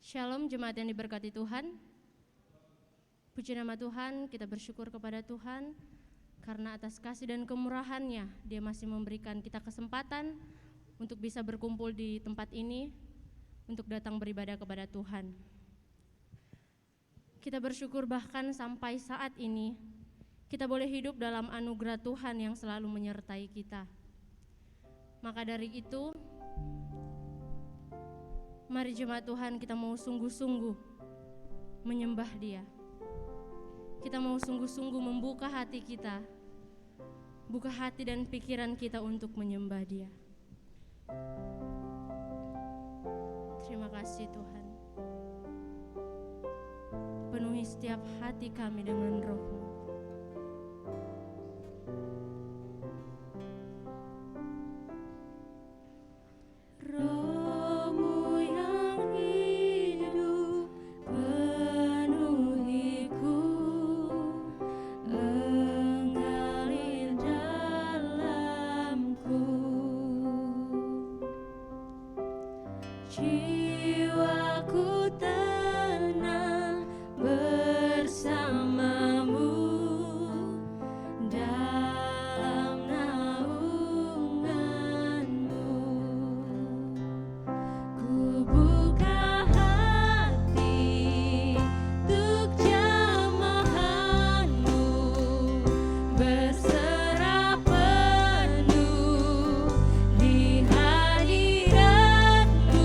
Shalom jemaat yang diberkati Tuhan. Puji nama Tuhan, kita bersyukur kepada Tuhan karena atas kasih dan kemurahan-Nya Dia masih memberikan kita kesempatan untuk bisa berkumpul di tempat ini untuk datang beribadah kepada Tuhan. Kita bersyukur bahkan sampai saat ini kita boleh hidup dalam anugerah Tuhan yang selalu menyertai kita. Maka dari itu, mari jemaat Tuhan, kita mau sungguh-sungguh menyembah Dia. Kita mau sungguh-sungguh membuka hati kita, buka hati dan pikiran kita untuk menyembah Dia. Terima kasih Tuhan. Penuhi setiap hati kami dengan Roh-Mu. Jiwaku tenang bersamamu dalam naunganmu. Ku buka hati untuk jamahanmu, berserah penuh di hadiratmu.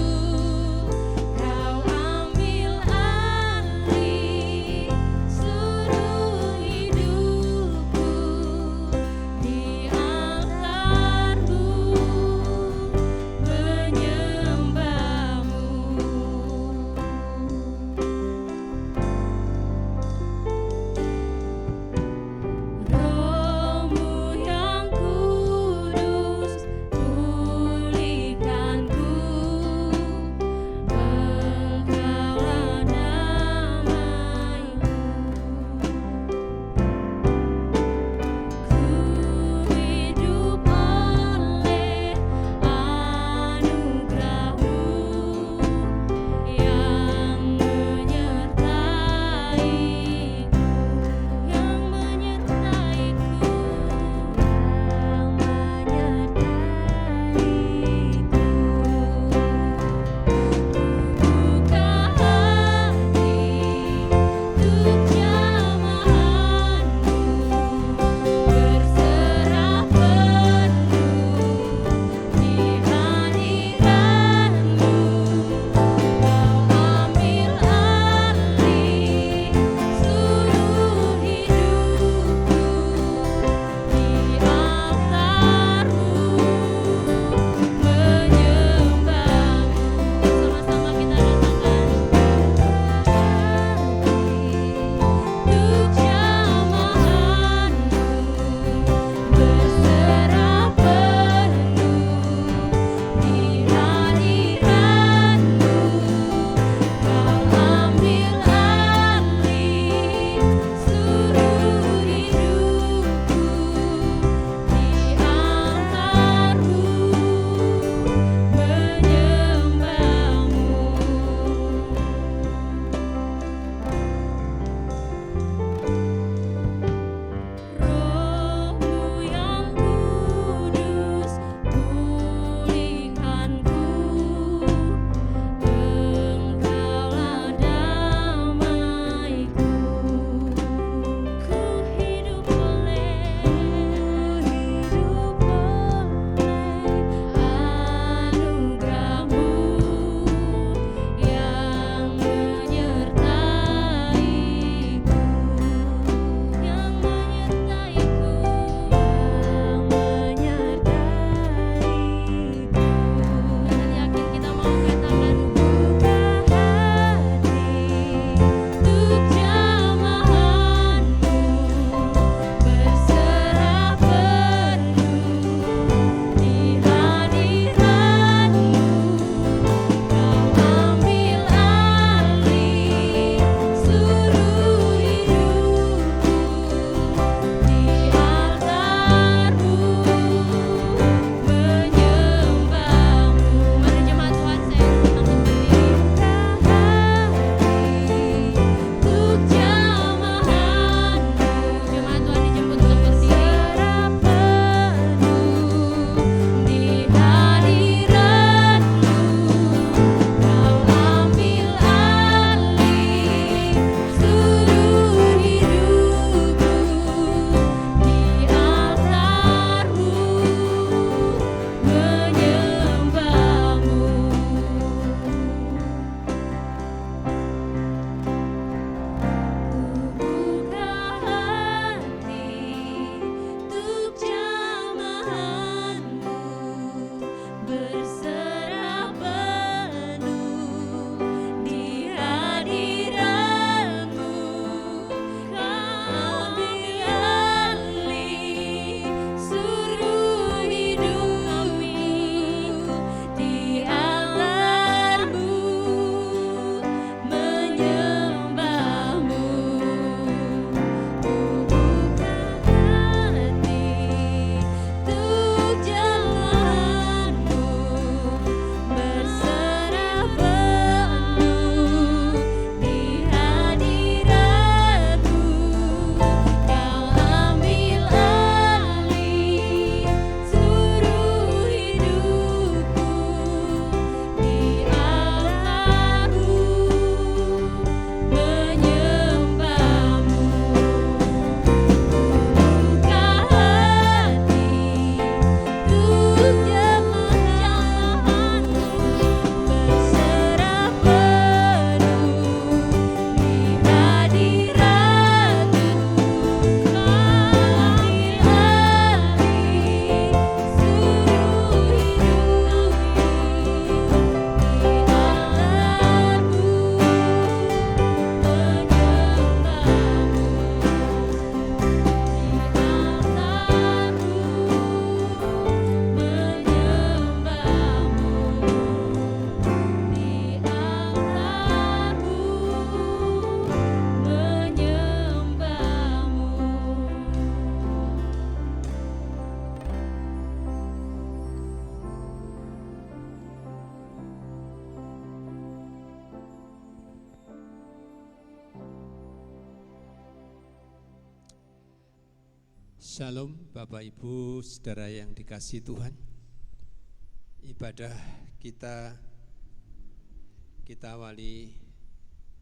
Shalom Bapak Ibu Saudara yang dikasihi Tuhan. Ibadah kita awali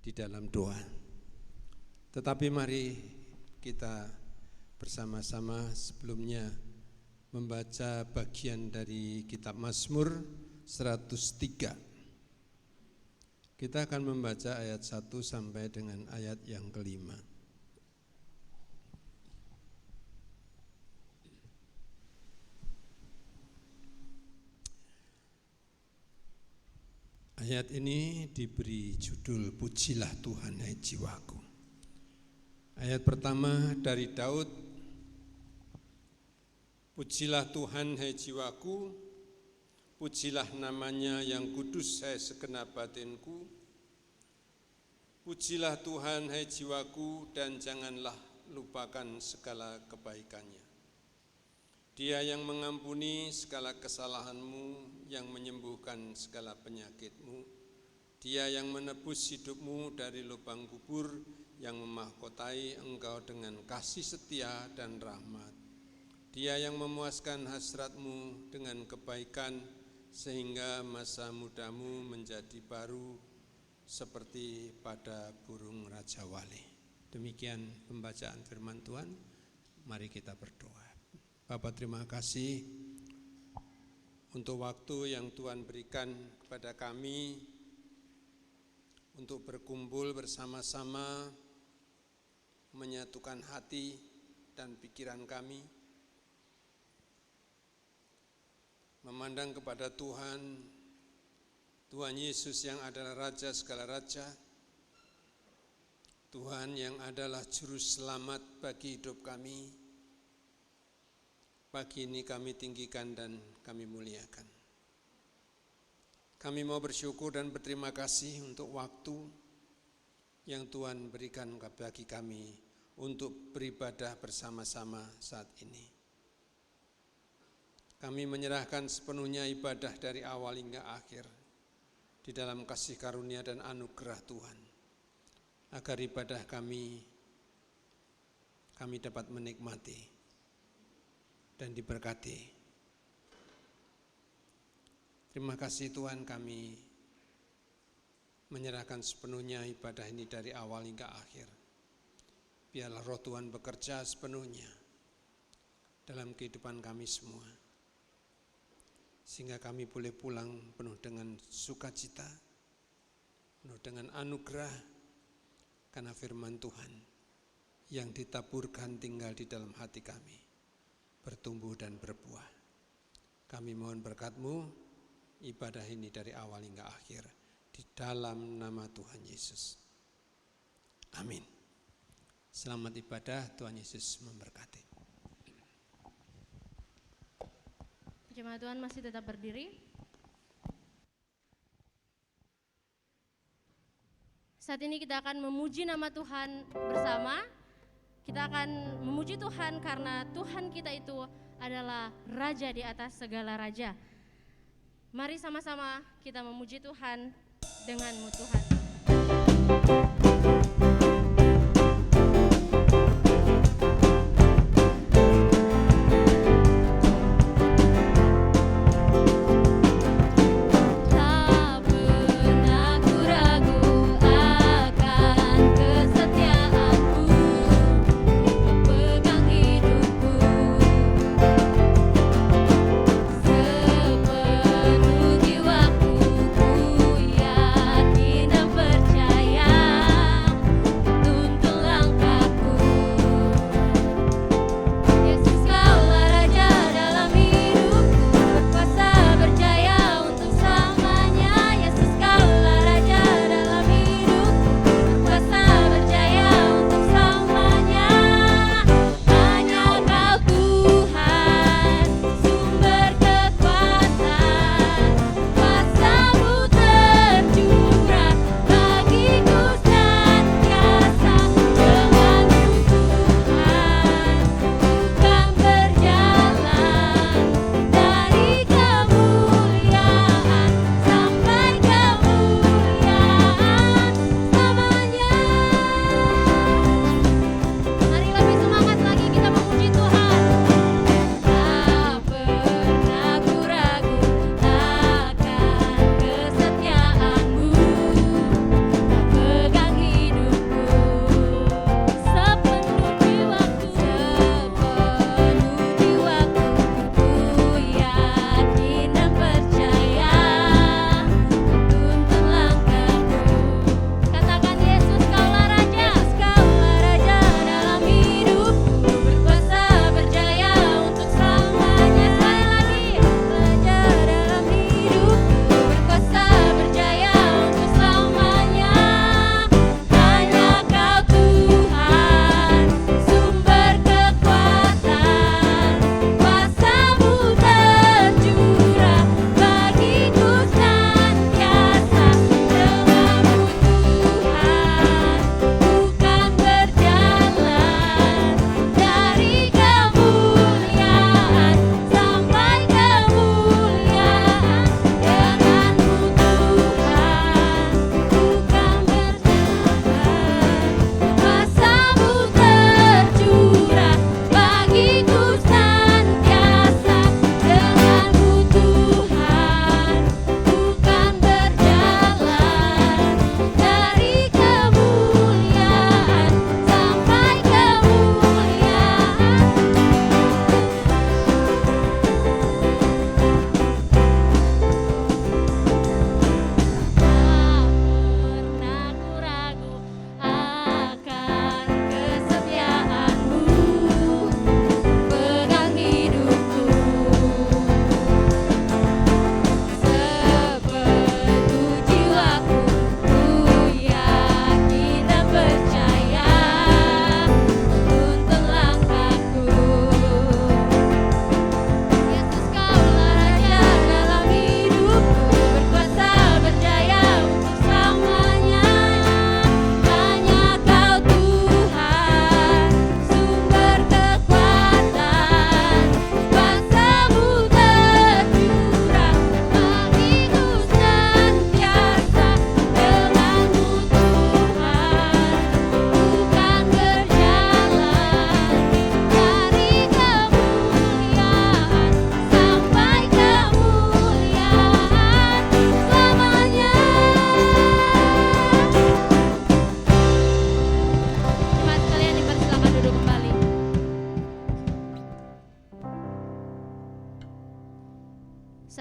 di dalam doa. Tetapi mari kita bersama-sama sebelumnya membaca bagian dari kitab Mazmur 103. Kita akan membaca ayat 1 sampai dengan ayat yang kelima. Ayat ini diberi judul Pujilah Tuhan hai jiwaku. Ayat pertama dari Daud. Pujilah Tuhan hai jiwaku, pujilah namanya yang kudus hai segenap batinku. Pujilah Tuhan hai jiwaku dan janganlah lupakan segala kebaikannya. Dia yang mengampuni segala kesalahanmu, yang menyembuhkan segala penyakitmu. Dia yang menebus hidupmu dari lubang kubur, yang memahkotai engkau dengan kasih setia dan rahmat. Dia yang memuaskan hasratmu dengan kebaikan, sehingga masa mudamu menjadi baru seperti pada burung raja wali. Demikian pembacaan firman Tuhan. Mari kita berdoa. Bapak, terima kasih untuk waktu yang Tuhan berikan kepada kami untuk berkumpul bersama-sama, menyatukan hati dan pikiran kami, memandang kepada Tuhan Yesus yang adalah Raja segala Raja, Tuhan yang adalah Juru Selamat bagi hidup kami. Pagi ini kami tinggikan dan kami muliakan. Kami mau bersyukur dan berterima kasih untuk waktu yang Tuhan berikan bagi kami untuk beribadah bersama-sama saat ini. Kami menyerahkan sepenuhnya ibadah dari awal hingga akhir di dalam kasih karunia dan anugerah Tuhan, agar ibadah kami dapat menikmati dan diberkati. Terima kasih Tuhan, kami menyerahkan sepenuhnya ibadah ini dari awal hingga akhir. Biarlah roh Tuhan bekerja sepenuhnya dalam kehidupan kami semua, sehingga kami boleh pulang penuh dengan sukacita, penuh dengan anugerah, karena firman Tuhan yang ditaburkan tinggal di dalam hati kami, bertumbuh dan berbuah. Kami mohon berkat-Mu, ibadah ini dari awal hingga akhir, di dalam nama Tuhan Yesus. Amin. Selamat ibadah, Tuhan Yesus memberkati. Jemaat Tuhan masih tetap berdiri. Saat ini kita akan memuji nama Tuhan bersama. Kita akan memuji Tuhan karena Tuhan kita itu adalah Raja di atas segala raja. Mari sama-sama kita memuji Tuhan denganmu Tuhan. Sepenuh jiwaku ku yakin dan percaya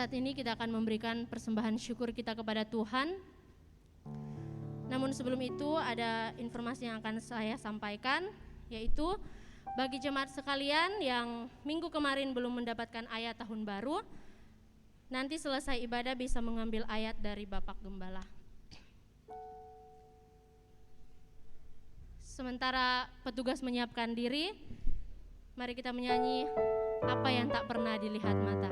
saat ini kita akan memberikan persembahan syukur kita kepada Tuhan. Namun sebelum itu ada informasi yang akan saya sampaikan, yaitu bagi jemaat sekalian yang minggu kemarin belum mendapatkan ayat tahun baru, nanti selesai ibadah bisa mengambil ayat dari Bapak Gembala. Sementara petugas menyiapkan diri, mari kita menyanyi apa yang tak pernah dilihat mata.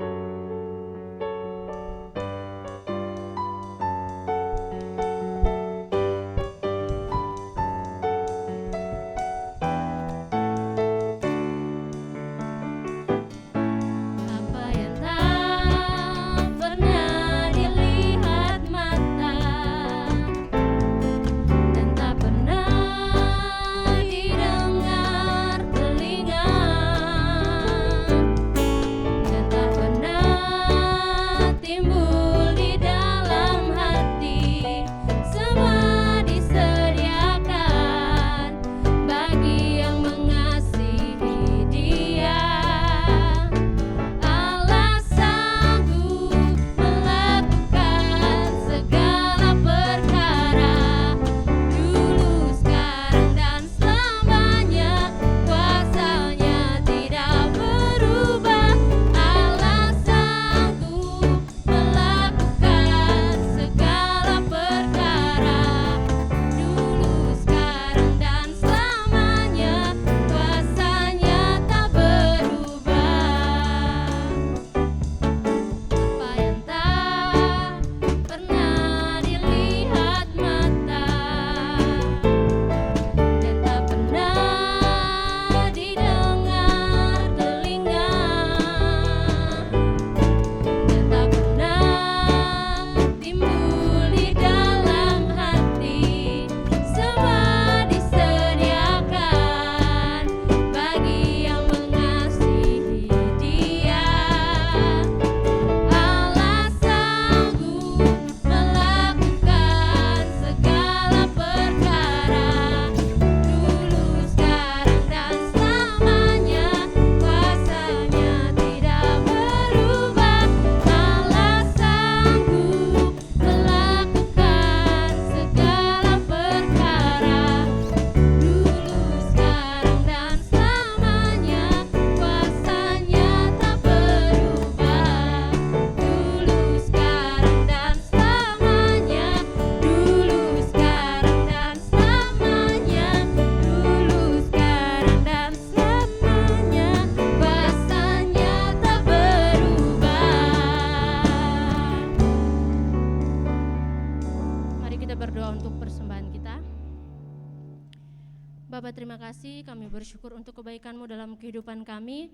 Bapa, terima kasih, kami bersyukur untuk kebaikan-Mu dalam kehidupan kami.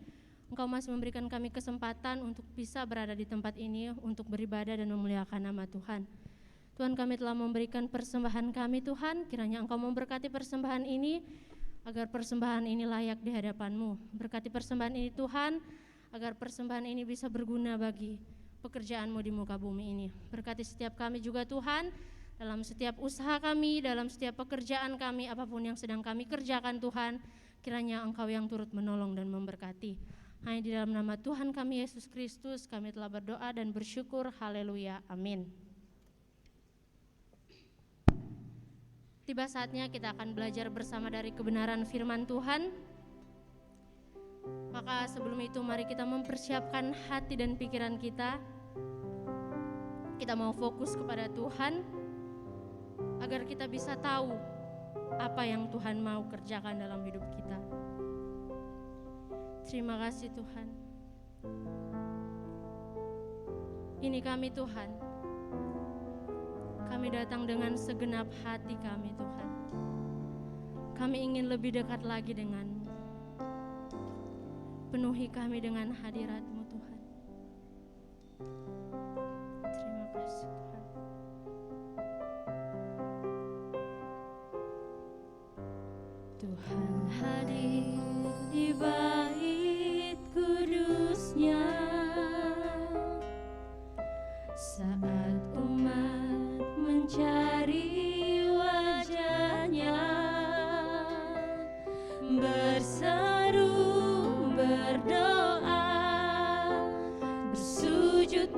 Engkau masih memberikan kami kesempatan untuk bisa berada di tempat ini untuk beribadah dan memuliakan nama Tuhan. Tuhan, kami telah memberikan persembahan kami Tuhan, kiranya Engkau memberkati persembahan ini, agar persembahan ini layak di hadapan-Mu. Berkati persembahan ini Tuhan, agar persembahan ini bisa berguna bagi pekerjaan-Mu di muka bumi ini. Berkati setiap kami juga Tuhan, dalam setiap usaha kami, dalam setiap pekerjaan kami, apapun yang sedang kami kerjakan Tuhan, kiranya Engkau yang turut menolong dan memberkati. Hanya di dalam nama Tuhan kami Yesus Kristus kami telah berdoa dan bersyukur. Haleluya, amin. Tiba saatnya kita akan belajar bersama dari kebenaran firman Tuhan. Maka sebelum itu mari kita mempersiapkan hati dan pikiran kita. Kita mau fokus kepada Tuhan, agar kita bisa tahu apa yang Tuhan mau kerjakan dalam hidup kita. Terima kasih Tuhan. Ini kami Tuhan. Kami datang dengan segenap hati kami Tuhan. Kami ingin lebih dekat lagi dengan-Mu. Penuhi kami dengan hadirat-Mu Tuhan. Terima kasih Tuhan. Tuhan hadir di bait kudus-Nya saat umat mencari wajah-Nya, berseru, berdoa, bersujud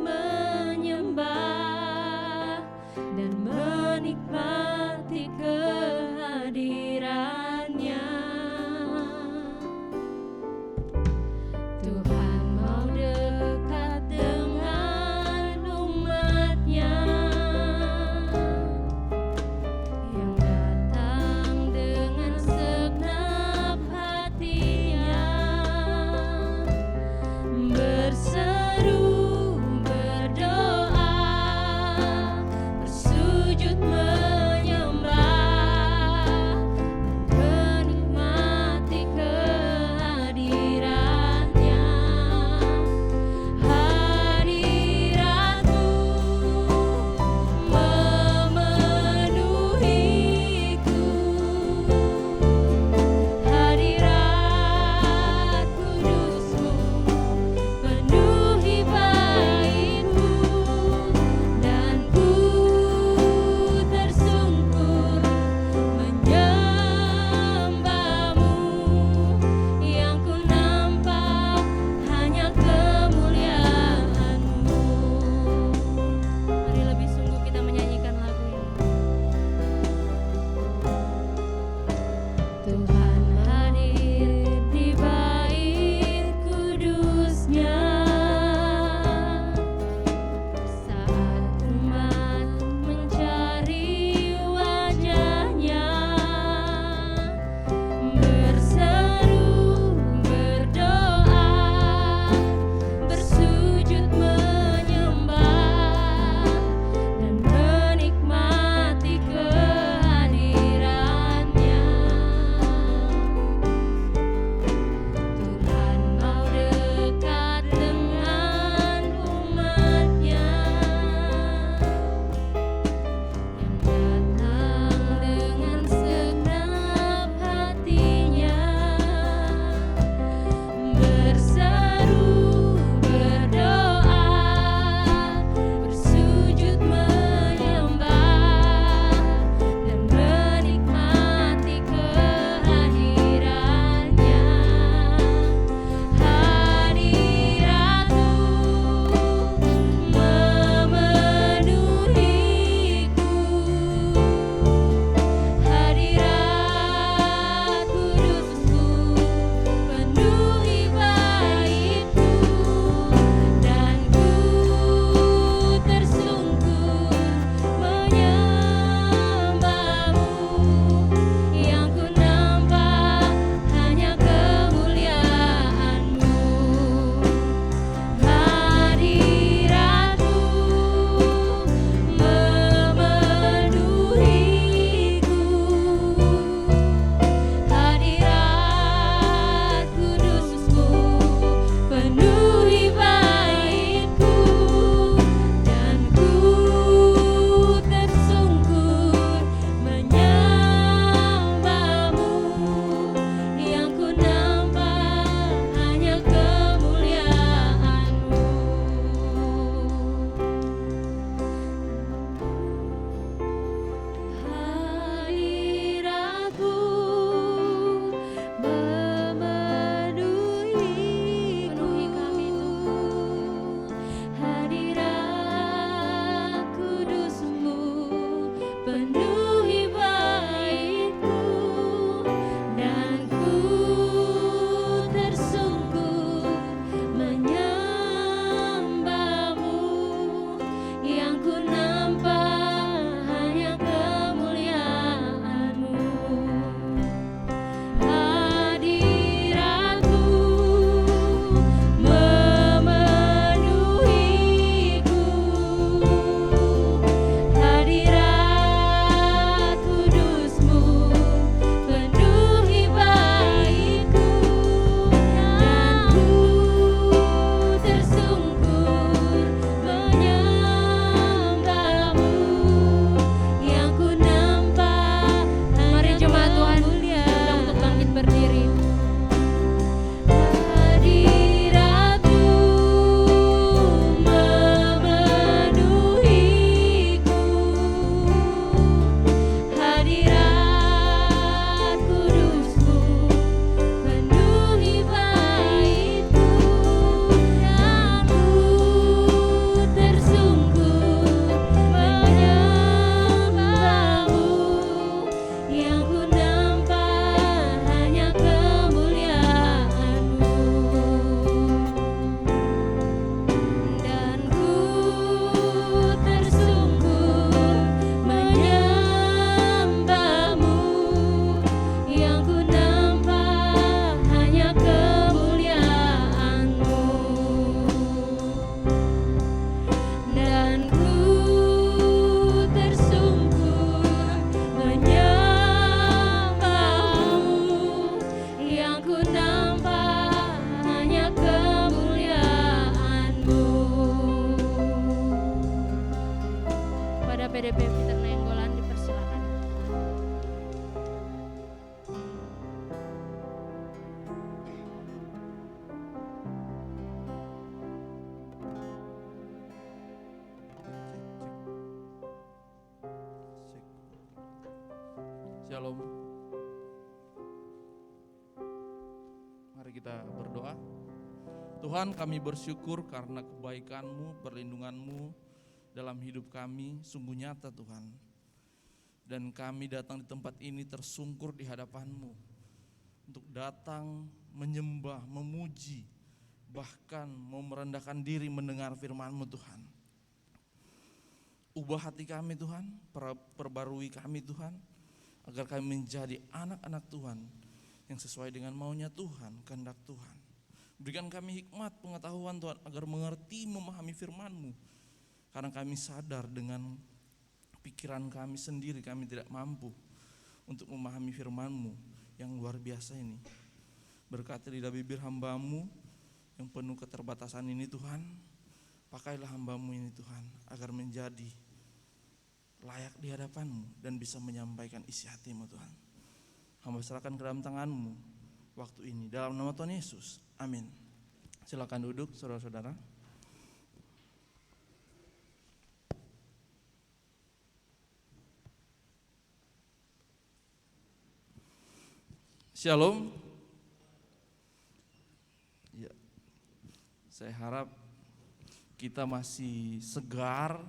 PDP Peter Nainggolan dipersilakan. Shalom. Mari kita berdoa. Tuhan, kami bersyukur karena kebaikan-Mu, perlindungan-Mu dalam hidup kami sungguh nyata Tuhan. Dan kami datang di tempat ini tersungkur di hadapan-Mu untuk datang menyembah, memuji, bahkan mau merendahkan diri mendengar firman-Mu Tuhan. Ubah hati kami Tuhan, perbarui kami Tuhan, agar kami menjadi anak-anak Tuhan yang sesuai dengan maunya Tuhan, kehendak Tuhan. Berikan kami hikmat, pengetahuan Tuhan, agar mengerti, memahami firman-Mu. Karena kami sadar dengan pikiran kami sendiri, kami tidak mampu untuk memahami firman-Mu yang luar biasa ini. Berkati lidah bibir hamba-Mu yang penuh keterbatasan ini Tuhan. Pakailah hamba-Mu ini Tuhan, agar menjadi layak di hadapan-Mu dan bisa menyampaikan isi hati-Mu Tuhan. Hamba serahkan ke dalam tangan-Mu waktu ini, dalam nama Tuhan Yesus, amin. Silakan duduk saudara-saudara. Shalom. Ya, saya harap kita masih segar,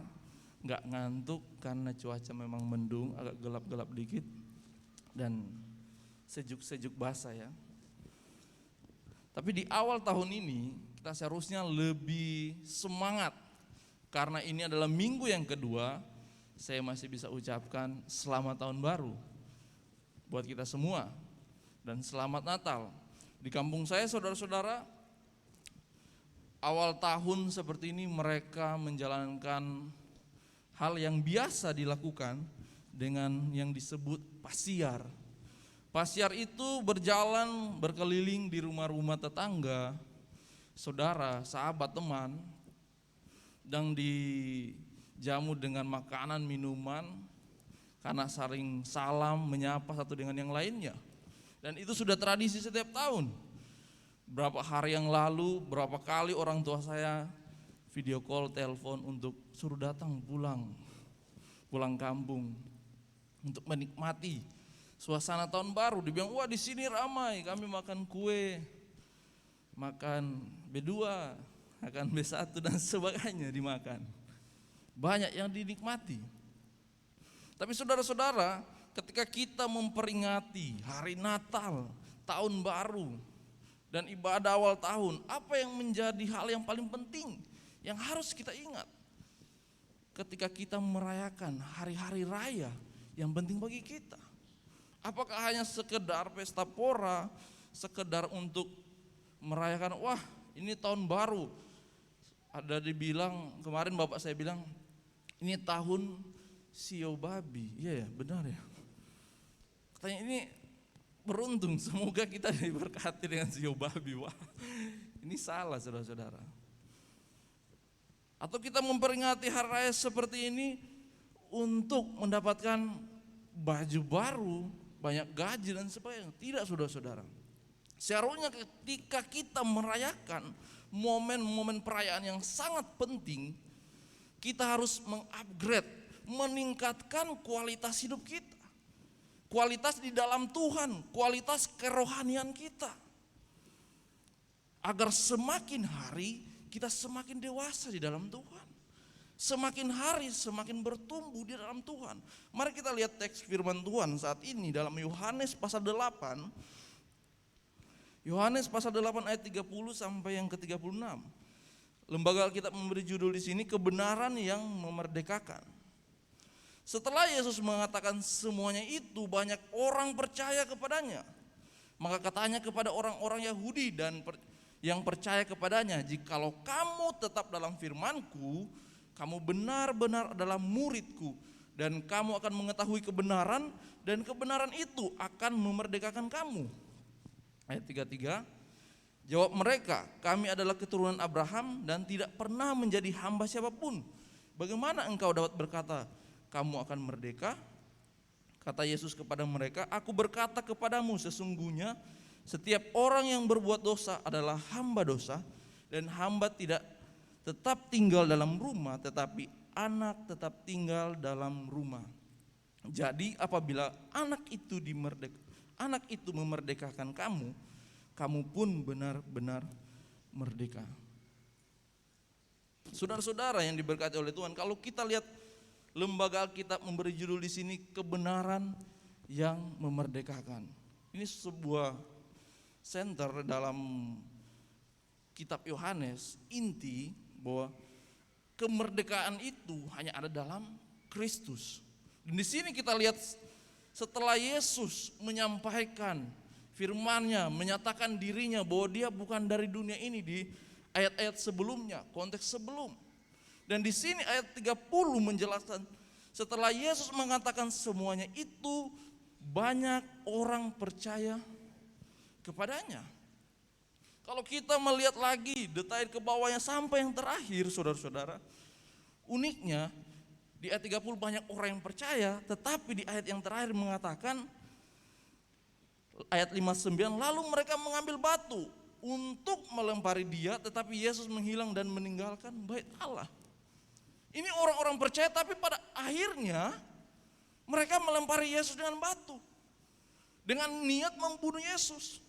nggak ngantuk karena cuaca memang mendung, agak gelap-gelap dikit dan sejuk-sejuk basah ya. Tapi di awal tahun ini kita seharusnya lebih semangat karena ini adalah minggu yang kedua. Saya masih bisa ucapkan selamat tahun baru buat kita semua dan selamat Natal. Di kampung saya saudara-saudara, awal tahun seperti ini mereka menjalankan hal yang biasa dilakukan dengan yang disebut pasiar. Pasiar itu berjalan berkeliling di rumah-rumah tetangga, saudara, sahabat, teman, dan dijamu dengan makanan, minuman, karena saling salam, menyapa satu dengan yang lainnya. Dan itu sudah tradisi setiap tahun. Berapa hari yang lalu, berapa kali orang tua saya video call, telepon untuk suruh datang pulang kampung untuk menikmati suasana tahun baru. Dibilang, wah di sini ramai, kami makan kue, makan B2, makan B1 dan sebagainya dimakan. Banyak yang dinikmati. Tapi saudara-saudara, ketika kita memperingati hari Natal, tahun baru, dan ibadah awal tahun, apa yang menjadi hal yang paling penting yang harus kita ingat ketika kita merayakan hari-hari raya yang penting bagi kita? Apakah hanya sekedar pesta pora, sekedar untuk merayakan, wah ini tahun baru. Ada dibilang, kemarin bapak saya bilang, ini tahun sio babi. Iya ya, benar ya. Katanya ini beruntung, semoga kita diberkati dengan sio babi. Wah, ini salah saudara-saudara. Atau kita memperingati hari raya seperti ini untuk mendapatkan baju baru, banyak gaji dan sebagainya. Tidak saudara-saudara. Seharusnya ketika kita merayakan momen-momen perayaan yang sangat penting, kita harus mengupgrade, meningkatkan kualitas hidup kita. Kualitas di dalam Tuhan, kualitas kerohanian kita. Agar semakin hari kita semakin dewasa di dalam Tuhan. Semakin hari semakin bertumbuh di dalam Tuhan. Mari kita lihat teks firman Tuhan saat ini dalam Yohanes pasal 8. Yohanes pasal 8 ayat 30 sampai yang ke-36. Lembaga Alkitab memberi judul di sini, kebenaran yang memerdekakan. Setelah Yesus mengatakan semuanya itu, banyak orang percaya kepadanya. Maka katanya kepada orang-orang Yahudi dan yang percaya kepadanya, jikalau kamu tetap dalam firman-Ku, kamu benar-benar adalah murid-Ku, dan kamu akan mengetahui kebenaran, dan kebenaran itu akan memerdekakan kamu. Ayat 33, jawab mereka, kami adalah keturunan Abraham dan tidak pernah menjadi hamba siapapun. Bagaimana engkau dapat berkata, kamu akan merdeka. Kata Yesus kepada mereka, aku berkata kepadamu, sesungguhnya setiap orang yang berbuat dosa adalah hamba dosa, dan hamba tidak tetap tinggal dalam rumah, tetapi anak tetap tinggal dalam rumah. Jadi apabila anak itu memerdekakan kamu, kamu pun benar-benar merdeka. Saudara-saudara yang diberkati oleh Tuhan, kalau kita lihat lembaga Alkitab memberi judul di sini, kebenaran yang memerdekakan. Ini sebuah center dalam kitab Yohanes, inti bahwa kemerdekaan itu hanya ada dalam Kristus. Dan di sini kita lihat setelah Yesus menyampaikan firman-Nya, menyatakan dirinya bahwa dia bukan dari dunia ini di ayat-ayat sebelumnya, konteks sebelum. Dan di sini ayat 30 menjelaskan setelah Yesus mengatakan semuanya itu, banyak orang percaya kepadanya. Kalau kita melihat lagi detail ke bawahnya sampai yang terakhir, saudara-saudara, uniknya di ayat 30 banyak orang yang percaya, tetapi di ayat yang terakhir mengatakan ayat 59, lalu mereka mengambil batu untuk melempari dia, tetapi Yesus menghilang dan meninggalkan bait Allah. Ini orang-orang percaya, tapi pada akhirnya mereka melempari Yesus dengan batu, dengan niat membunuh Yesus.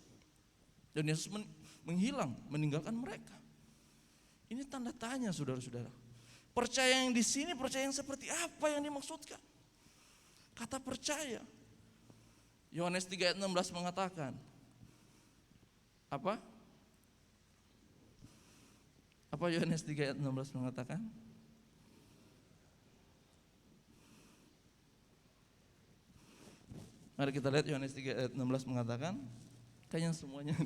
Dan Yesus menghilang, meninggalkan mereka. Ini tanda tanya, saudara-saudara. Percaya yang di sini, percaya yang seperti apa yang dimaksudkan? Kata percaya. Yohanes 3 ayat 16 mengatakan, apa? Apa Yohanes 3 ayat 16 mengatakan? Mari kita lihat Yohanes 3 ayat 16 mengatakan, kayaknya semuanya.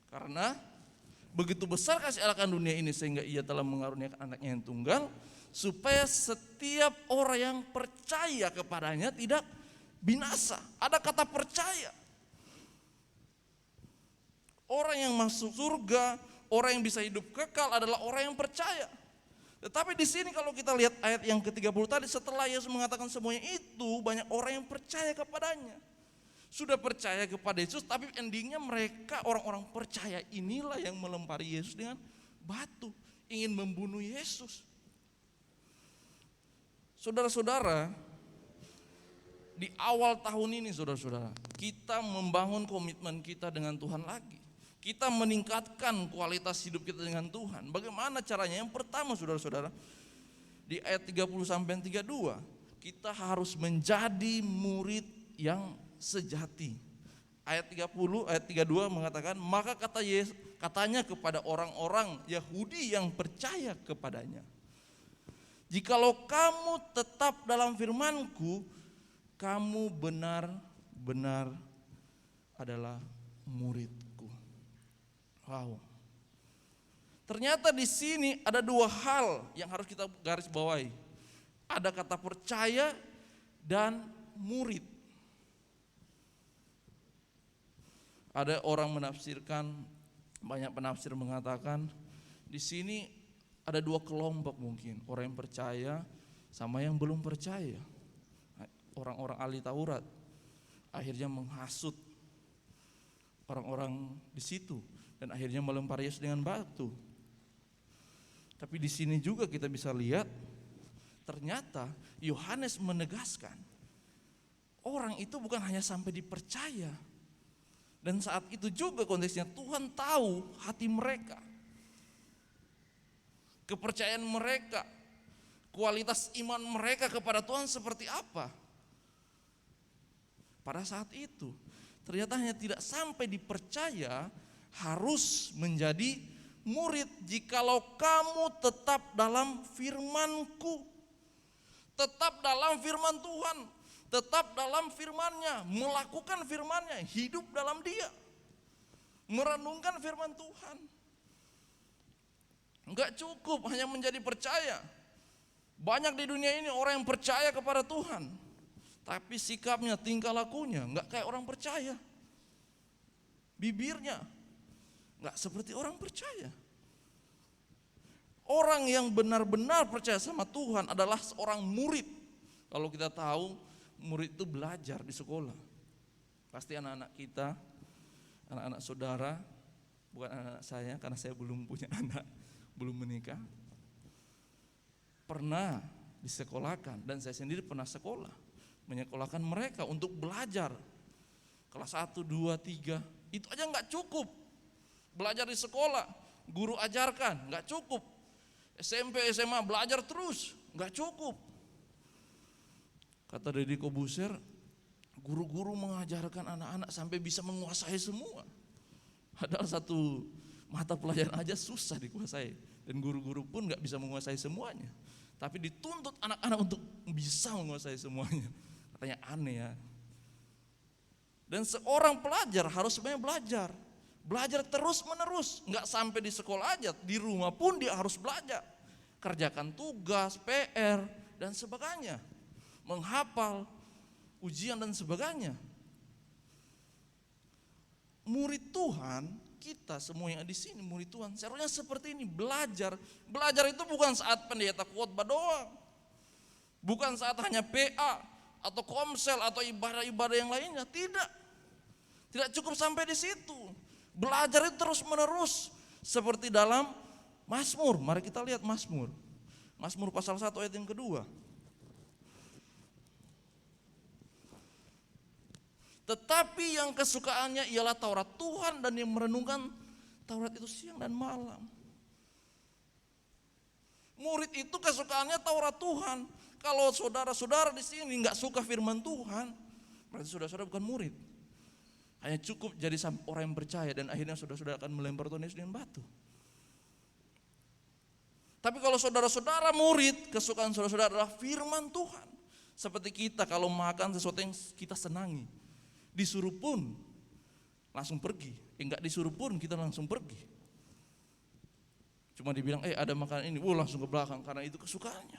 Karena begitu besar kasih Allah akan dunia ini sehingga ia telah mengaruniakan anaknya yang tunggal, supaya setiap orang yang percaya kepadanya tidak binasa. Ada kata percaya. Orang yang masuk surga, orang yang bisa hidup kekal adalah orang yang percaya. Tetapi di sini kalau kita lihat ayat yang ke-30 tadi, setelah Yesus mengatakan semuanya itu, banyak orang yang percaya kepadanya. Sudah percaya kepada Yesus, tapi endingnya mereka orang-orang percaya inilah yang melempari Yesus dengan batu, ingin membunuh Yesus. Saudara-saudara, di awal tahun ini saudara-saudara, kita membangun komitmen kita dengan Tuhan lagi. Kita meningkatkan kualitas hidup kita dengan Tuhan. Bagaimana caranya? Yang pertama saudara-saudara, di ayat 30 sampai 32, kita harus menjadi murid yang sejati. Ayat 30, ayat 32 mengatakan, maka katanya kepada orang-orang Yahudi yang percaya kepadanya, jikalau kamu tetap dalam firman-Ku, kamu benar-benar adalah murid-Ku. Wow. Ternyata di sini ada dua hal yang harus kita garis bawahi. Ada kata percaya dan murid. Ada orang menafsirkan, banyak penafsir mengatakan di sini ada dua kelompok mungkin, orang yang percaya sama yang belum percaya. Orang-orang ahli Taurat akhirnya menghasut orang-orang di situ dan akhirnya melempari Yesus dengan batu. Tapi di sini juga kita bisa lihat ternyata Yohanes menegaskan orang itu bukan hanya sampai dipercaya. Dan saat itu juga konteksnya Tuhan tahu hati mereka, kepercayaan mereka, kualitas iman mereka kepada Tuhan seperti apa. Pada saat itu ternyata hanya tidak sampai dipercaya, harus menjadi murid jikalau kamu tetap dalam firman-Ku. Tetap dalam firman Tuhan, tetap dalam firman-Nya, melakukan firman-Nya, hidup dalam Dia, merenungkan firman Tuhan. Enggak cukup hanya menjadi percaya. Banyak di dunia ini orang yang percaya kepada Tuhan, tapi sikapnya, tingkah lakunya enggak kayak orang percaya. Bibirnya enggak seperti orang percaya. Orang yang benar-benar percaya sama Tuhan adalah seorang murid. Kalau kita tahu murid itu belajar di sekolah. Pasti anak-anak kita, anak-anak saudara, bukan anak-anak saya karena saya belum punya anak, belum menikah, pernah disekolahkan, dan saya sendiri pernah sekolah, menyekolahkan mereka untuk belajar. Kelas 1, 2, 3, itu aja nggak cukup. Belajar di sekolah, guru ajarkan, nggak cukup. SMP, SMA belajar terus, nggak cukup. Kata Deddy Kobuser, guru-guru mengajarkan anak-anak sampai bisa menguasai semua. Padahal satu mata pelajaran aja susah dikuasai, dan guru-guru pun nggak bisa menguasai semuanya. Tapi dituntut anak-anak untuk bisa menguasai semuanya. Katanya aneh ya. Dan seorang pelajar harus sebenarnya belajar terus menerus, nggak sampai di sekolah aja, di rumah pun dia harus belajar, kerjakan tugas, PR dan sebagainya, menghafal, ujian dan sebagainya. Murid Tuhan, kita semua yang di sini murid Tuhan, seharusnya seperti ini, belajar. Belajar itu bukan saat pendeta khotbah doang, bukan saat hanya PA atau komsel atau ibadah-ibadah yang lainnya, tidak cukup sampai di situ. Belajar itu terus menerus, seperti dalam Mazmur. Mari kita lihat Mazmur pasal 1 ayat yang kedua. Tetapi yang kesukaannya ialah Taurat Tuhan, dan yang merenungkan Taurat itu siang dan malam. Murid itu kesukaannya Taurat Tuhan. Kalau saudara-saudara di sini nggak suka firman Tuhan, berarti saudara-saudara bukan murid. Hanya cukup jadi orang yang percaya, dan akhirnya saudara-saudara akan melempar Tuhan Yesus dengan batu. Tapi kalau saudara-saudara murid, kesukaan saudara-saudara adalah firman Tuhan. Seperti kita kalau makan sesuatu yang kita senangi, disuruh pun langsung pergi, enggak disuruh pun kita langsung pergi. Cuma dibilang ada makanan ini, langsung ke belakang karena itu kesukaannya.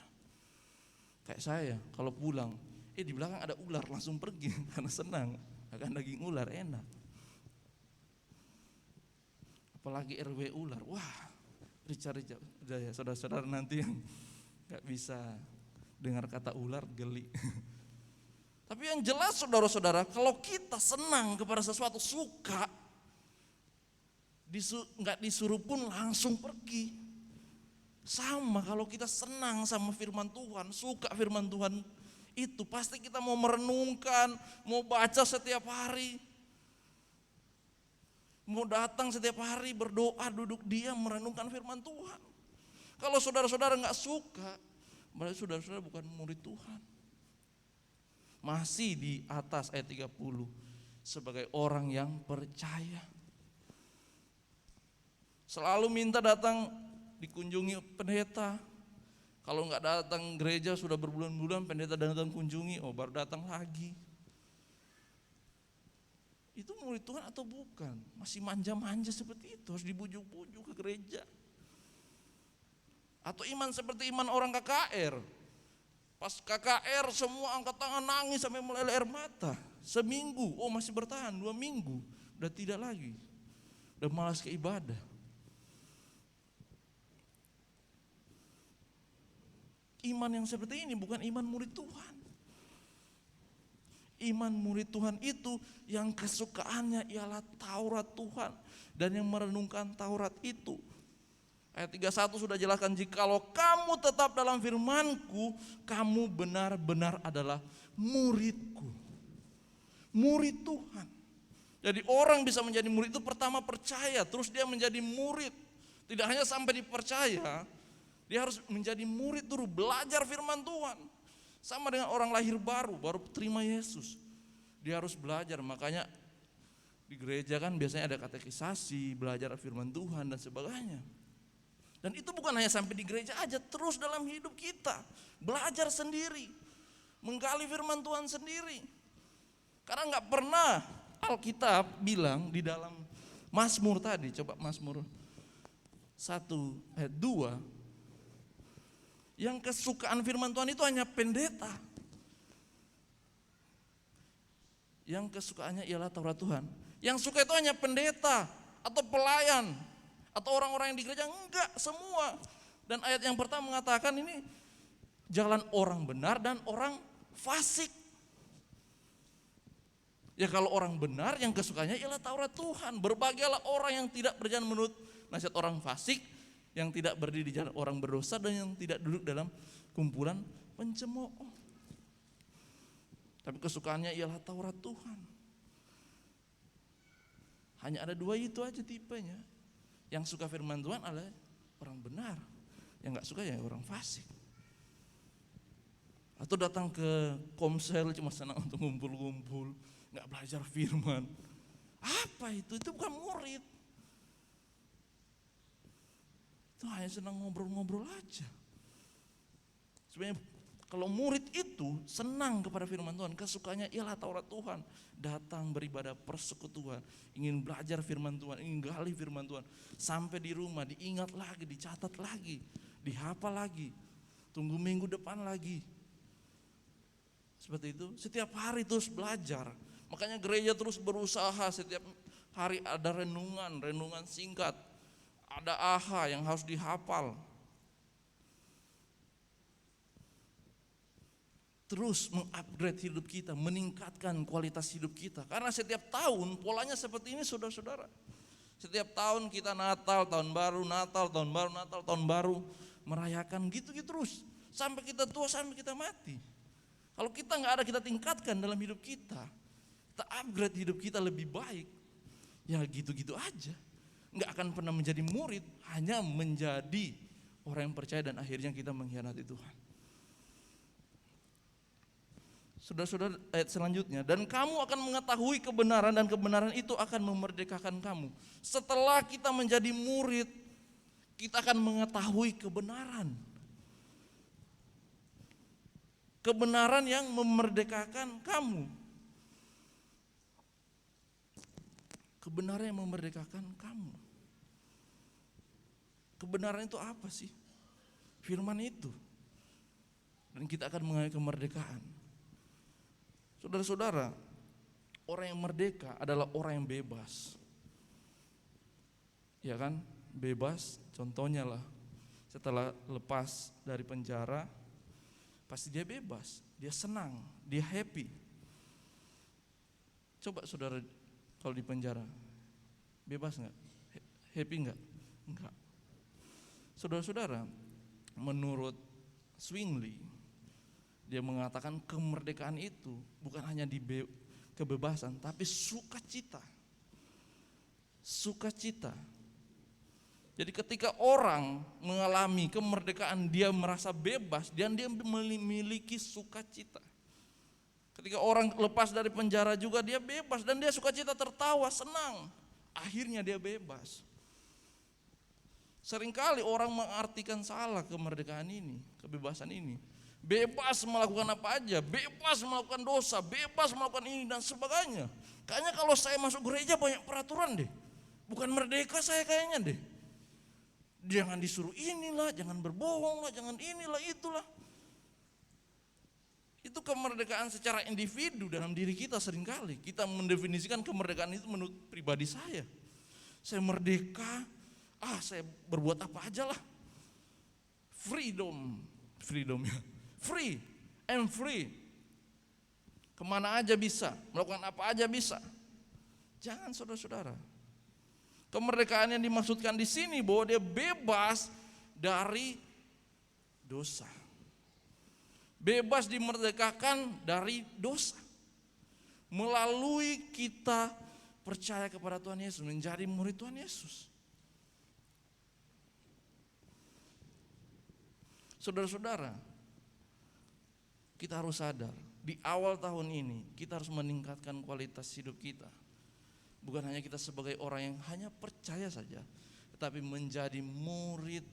Kayak saya kalau pulang, di belakang ada ular, langsung pergi karena senang akan daging ular, enak. Apalagi RW ular, Richard, udah ya saudara-saudara nanti yang gak bisa dengar kata ular geli. Tapi yang jelas saudara-saudara, kalau kita senang kepada sesuatu, suka, gak disuruh pun langsung pergi. Sama kalau kita senang sama firman Tuhan, suka firman Tuhan, itu pasti kita mau merenungkan, mau baca setiap hari, mau datang setiap hari, berdoa, duduk diam, merenungkan firman Tuhan. Kalau saudara-saudara gak suka, berarti saudara-saudara bukan murid Tuhan. Masih di atas ayat 30, sebagai orang yang percaya. Selalu minta datang dikunjungi pendeta. Kalau nggak datang gereja sudah berbulan-bulan, pendeta datang kunjungi, baru datang lagi. Itu murid Tuhan atau bukan? Masih manja-manja seperti itu, harus dibujuk-bujuk ke gereja. Atau iman seperti iman orang KKR. Pas KKR semua angkat tangan, nangis sampai meleleh air mata. Seminggu, masih bertahan, 2 minggu, udah tidak lagi, udah malas ke ibadah. Iman yang seperti ini bukan iman murid Tuhan. Iman murid Tuhan itu yang kesukaannya ialah Taurat Tuhan, dan yang merenungkan Taurat itu. Ayat 31 sudah jelaskan, jikalau kamu tetap dalam firman-Ku, kamu benar-benar adalah murid-Ku. Murid Tuhan. Jadi orang bisa menjadi murid itu pertama percaya, terus dia menjadi murid. Tidak hanya sampai dipercaya, dia harus menjadi murid dulu, belajar firman Tuhan. Sama dengan orang lahir baru terima Yesus. Dia harus belajar, makanya di gereja kan biasanya ada katekisasi, belajar firman Tuhan dan sebagainya. Dan itu bukan hanya sampai di gereja aja, terus dalam hidup kita. Belajar sendiri, menggali firman Tuhan sendiri. Karena gak pernah Alkitab bilang di dalam Mazmur tadi, coba Mazmur 1 ayat 2, yang kesukaan firman Tuhan itu hanya pendeta. Yang kesukaannya ialah Taurat Tuhan. Yang suka itu hanya pendeta atau pelayan atau orang-orang yang di gereja, enggak, semua. Dan ayat yang pertama mengatakan ini jalan orang benar dan orang fasik. Ya kalau orang benar yang kesukaannya ialah Taurat Tuhan. Berbahagialah orang yang tidak berjalan menurut nasihat orang fasik, yang tidak berdiri di jalan orang berdosa, dan yang tidak duduk dalam kumpulan pencemooh. Tapi kesukaannya ialah Taurat Tuhan. Hanya ada 2 itu aja tipenya. Yang suka firman Tuhan adalah orang benar, yang gak suka ya orang fasik. Atau datang ke komsel cuma senang untuk ngumpul-ngumpul, gak belajar firman. Apa itu? Itu bukan murid. Itu hanya senang ngobrol-ngobrol aja. Sebenarnya kalau murid itu senang kepada firman Tuhan, kesukanya ialah Taurat Tuhan. Datang beribadah persekutuan, ingin belajar firman Tuhan, ingin gali firman Tuhan. Sampai di rumah diingat lagi, dicatat lagi, dihafal lagi. Tunggu minggu depan lagi. Seperti itu, setiap hari terus belajar. Makanya gereja terus berusaha, setiap hari ada renungan singkat. Ada AHA yang harus dihafal. Terus mengupgrade hidup kita, meningkatkan kualitas hidup kita. Karena setiap tahun polanya seperti ini saudara-saudara. Setiap tahun kita Natal, tahun baru, Natal, tahun baru, Natal, tahun baru. Merayakan gitu-gitu terus. Sampai kita tua, sampai kita mati. Kalau kita gak ada, kita tingkatkan dalam hidup kita. Kita upgrade hidup kita lebih baik. Ya gitu-gitu aja. Gak akan pernah menjadi murid, hanya menjadi orang yang percaya dan akhirnya kita mengkhianati Tuhan. Saudara-saudara, ayat selanjutnya, dan kamu akan mengetahui kebenaran dan kebenaran itu akan memerdekakan kamu. Setelah kita menjadi murid, kita akan mengetahui kebenaran. Kebenaran yang memerdekakan kamu. Kebenaran yang memerdekakan kamu. Kebenaran itu apa sih? Firman itu. Dan kita akan mengalami kemerdekaan. Saudara-saudara, orang yang merdeka adalah orang yang bebas. Ya kan? Bebas, contohnya lah. Setelah lepas dari penjara, pasti dia bebas, dia senang, dia happy. Coba saudara kalau di penjara, bebas gak? Happy gak? Enggak. Saudara-saudara, menurut Zwingli, dia mengatakan kemerdekaan itu bukan hanya di kebebasan, tapi sukacita. Sukacita. Jadi ketika orang mengalami kemerdekaan, dia merasa bebas dan dia memiliki sukacita. Ketika orang lepas dari penjara juga dia bebas dan dia sukacita, tertawa, senang. Akhirnya dia bebas. Seringkali orang mengartikan salah kemerdekaan ini, kebebasan ini. Bebas melakukan apa aja, bebas melakukan dosa, bebas melakukan ini dan sebagainya. Kayaknya kalau saya masuk gereja banyak peraturan deh. Bukan merdeka saya kayaknya deh. Jangan disuruh inilah, jangan berbohong lah, jangan inilah, itulah. Itu kemerdekaan secara individu dalam diri kita seringkali. Kita mendefinisikan kemerdekaan itu menurut pribadi saya. Saya merdeka, saya berbuat apa aja lah. Freedom ya. Free and free. Kemana aja bisa, melakukan apa aja bisa. Jangan saudara-saudara. Kemerdekaan yang dimaksudkan di sini bahwa dia bebas dari dosa. Bebas dimerdekakan dari dosa. Melalui kita percaya kepada Tuhan Yesus, menjadi murid Tuhan Yesus. Saudara-saudara, kita harus sadar, di awal tahun ini kita harus meningkatkan kualitas hidup kita. Bukan hanya kita sebagai orang yang hanya percaya saja, tetapi menjadi murid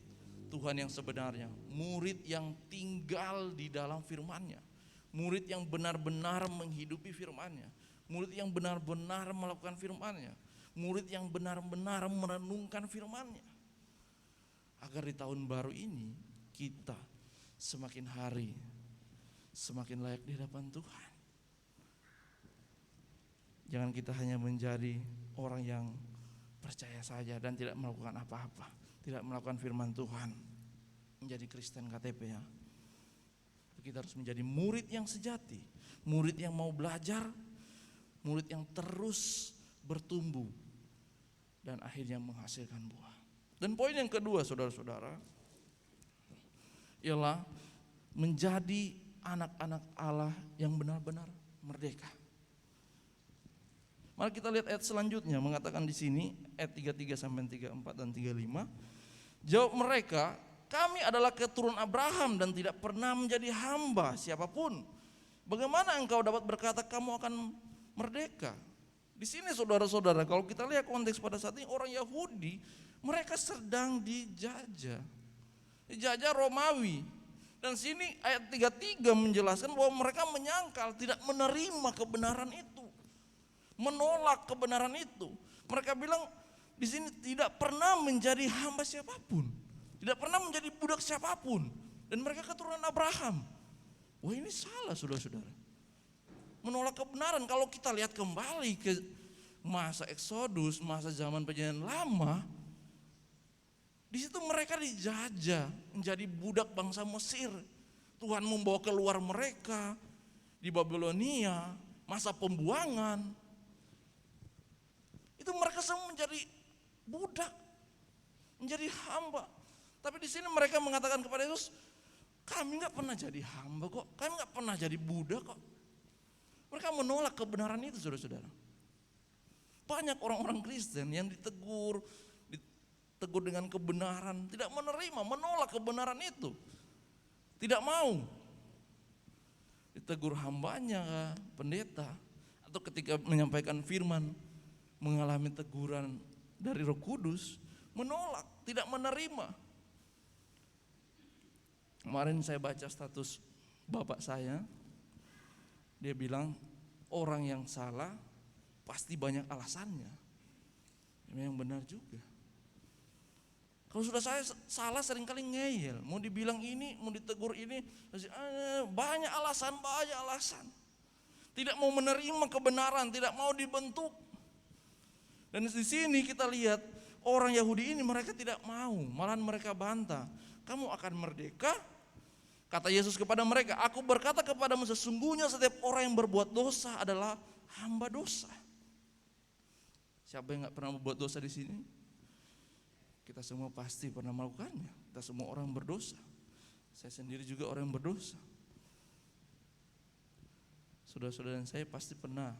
Tuhan yang sebenarnya. Murid yang tinggal di dalam firman-Nya. Murid yang benar-benar menghidupi firman-Nya. Murid yang benar-benar melakukan firman-Nya. Murid yang benar-benar merenungkan firman-Nya. Agar di tahun baru ini kita semakin hari semakin layak di hadapan Tuhan. Jangan kita hanya menjadi orang yang percaya saja dan tidak melakukan apa-apa, tidak melakukan firman Tuhan. menjadi Kristen KTP ya. Kita harus menjadi murid yang sejati, murid yang mau belajar, murid yang terus bertumbuh dan akhirnya menghasilkan buah. Dan poin yang kedua saudara-saudara ialah menjadi anak-anak Allah yang benar-benar merdeka. Mari kita lihat ayat selanjutnya, mengatakan di sini ayat 33 sampai 34 dan 35. Jawab mereka, kami adalah keturunan Abraham dan tidak pernah menjadi hamba siapapun. Bagaimana engkau dapat berkata kamu akan merdeka? Di sini saudara-saudara, kalau kita lihat konteks pada saat ini, orang Yahudi mereka sedang dijajah Romawi. Dan sini ayat 33 menjelaskan bahwa mereka menyangkal, tidak menerima kebenaran itu, menolak kebenaran itu. Mereka bilang di sini tidak pernah menjadi hamba siapapun, tidak pernah menjadi budak siapapun, dan mereka keturunan Abraham. Wah, ini salah saudara-saudara. Menolak kebenaran. Kalau kita lihat kembali ke masa Eksodus, masa zaman perjanjian lama, di situ mereka dijajah menjadi budak bangsa Mesir. Tuhan membawa keluar mereka di Babilonia, masa pembuangan. Itu mereka semua menjadi budak, menjadi hamba. Tapi di sini mereka mengatakan kepada Yesus, kami nggak pernah jadi hamba kok, kami nggak pernah jadi budak kok. Mereka menolak kebenaran itu saudara-saudara. Banyak orang-orang Kristen yang ditegur dengan kebenaran, tidak menerima, menolak kebenaran itu, tidak mau. Ditegur hambanya, pendeta, atau ketika menyampaikan firman mengalami teguran dari Roh Kudus, menolak, tidak menerima. Kemarin saya baca status bapak saya, dia bilang orang yang salah pasti banyak alasannya. Memang benar juga. Kalau sudah saya salah seringkali ngeyel, mau dibilang ini, mau ditegur ini, banyak alasan. Tidak mau menerima kebenaran, tidak mau dibentuk. Dan di sini kita lihat orang Yahudi ini mereka tidak mau, malahan mereka bantah. Kamu akan merdeka? Kata Yesus kepada mereka, aku berkata kepadamu sesungguhnya setiap orang yang berbuat dosa adalah hamba dosa. Siapa yang nggak pernah berbuat dosa di sini? Kita semua pasti pernah melakukannya. Kita semua orang berdosa. Saya sendiri juga orang yang berdosa. Saudara-saudara saya pasti pernah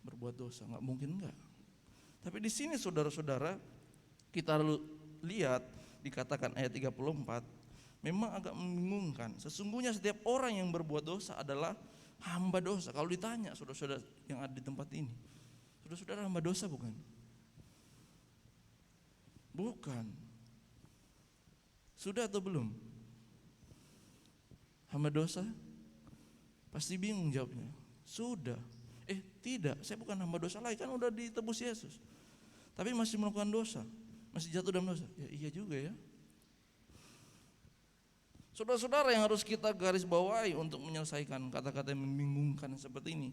berbuat dosa, nggak mungkin enggak. Tapi di sini saudara-saudara kita lihat dikatakan ayat 34 memang agak membingungkan. Sesungguhnya setiap orang yang berbuat dosa adalah hamba dosa. Kalau ditanya saudara-saudara yang ada di tempat ini, saudara-saudara hamba dosa bukan? Bukan. Sudah atau belum? Hamba dosa? Pasti bingung jawabnya. Sudah. Tidak, saya bukan hamba dosa lagi, kan udah ditebus Yesus. Tapi masih melakukan dosa, masih jatuh dalam dosa. Ya iya juga ya. Saudara-saudara yang harus kita garis bawahi untuk menyelesaikan kata-kata yang membingungkan seperti ini.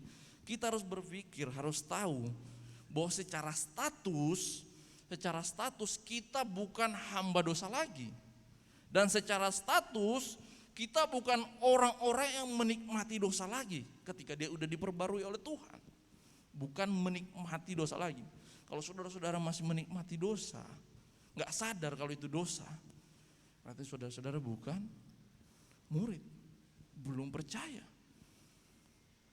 Kita harus berpikir, harus tahu bahwa secara status kita bukan hamba dosa lagi. Dan secara status kita bukan orang-orang yang menikmati dosa lagi ketika dia udah diperbarui oleh Tuhan. Bukan menikmati dosa lagi. Kalau saudara-saudara masih menikmati dosa, gak sadar kalau itu dosa, berarti saudara-saudara bukan murid, belum percaya.